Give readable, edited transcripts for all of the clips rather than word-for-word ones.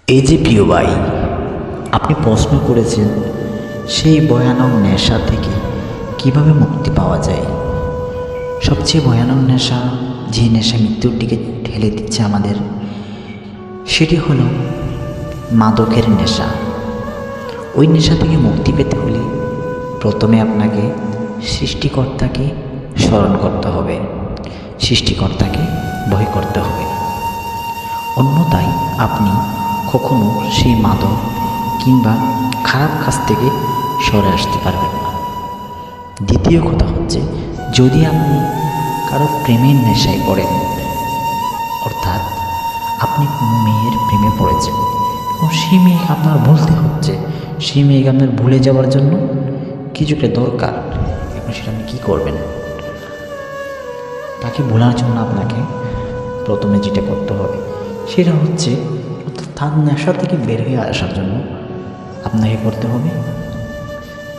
এই যে প্রিয় ভাই, আপনি প্রশ্ন করেছেন সেই ভয়ানক নেশা থেকে কিভাবে মুক্তি পাওয়া যায়। সবচেয়ে ভয়ানক নেশা, যে নেশা মৃত্যুর দিকে ঠেলে দিচ্ছে আমাদের, সেটি হলো মাদকের নেশা। ওই নেশা থেকে মুক্তি পেতে হলে প্রথমে আপনাকে সৃষ্টিকর্তাকে স্মরণ করতে হবে, সৃষ্টিকর্তাকে ভয় করতে হবে। অন্যথায় আপনি কখনো সেই মাদক কিংবা খারাপ কাজ থেকে সরে আসতে পারবেন না। দ্বিতীয় কথা হচ্ছে, যদি আপনি কারো প্রেমের নেশায় পড়েন, অর্থাৎ আপনি কোনো মেয়ের প্রেমে পড়েছেন এবং সেই মেয়েকে আপনার ভুলতে হচ্ছে, সেই মেয়েকে আপনার ভুলে যাওয়ার জন্য কিছু একটা দরকার, এখন সেটা আপনি কী করবেন? তাকে ভোলার জন্য আপনাকে প্রথমে যেটা করতে হবে সেটা হচ্ছে, তার নেশা থেকে বের হয়ে আসার জন্য আপনাকে করতে হবে,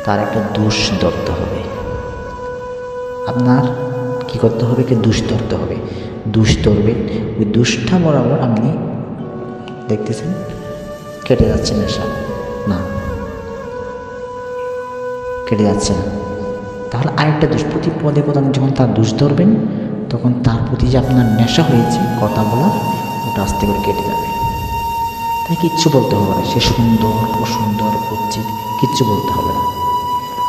তার একটা দোষ ধরতে হবে। আপনার কী করতে হবে? কি দোষ ধরতে হবে। দোষ ধরবেন, ওই দোষটা বরাবর আপনি দেখতেছেন কেটে যাচ্ছে নেশা, না কেটে যাচ্ছে না, তাহলে আরেকটা দোষ, প্রতি পদে পদে আপনি যখন তার দোষ ধরবেন, তখন তার প্রতি যে আপনার নেশা হয়েছে কথা বলা, ওটা আস্তে করে কেটে যাবে। তাই কিচ্ছু বলতে হবে না, সে সুন্দর অসুন্দর কুৎসিত কিচ্ছু বলতে হবে না।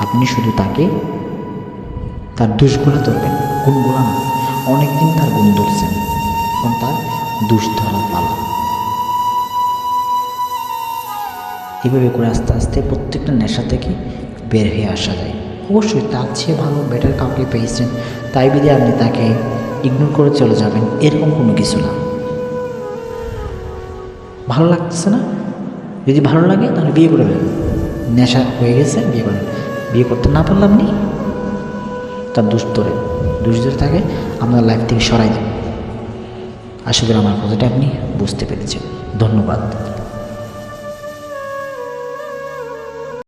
আপনি শুধু তাকে তার দোষগুলো ধরবেন, গুণগুলো না। অনেকদিন তার গুণ ধরছেন, এখন তার দোষ ধরা পালা। এভাবে করে আস্তে আস্তে প্রত্যেকটা নেশা থেকে বের হয়ে আসা যায়। অবশ্যই তার চেয়ে ভালো বেটার কাউকে পেয়েছেন, তাই বিধে আপনি তাকে ইগনোর করে চলে যাবেন, এরকম কোনো কিছু না। ভালো লাগতেছে না, যদি ভালো লাগে তাহলে বিয়ে করে নেবেন। নেশা হয়ে গেছে, বিয়ে করেন। বিয়ে করতে না পারলে আপনি তার দোষ ধরে তাকে আপনার লাইফ থেকে সরাই দেন। আশা করি আমার কথাটা আপনি বুঝতে পেরেছেন। ধন্যবাদ।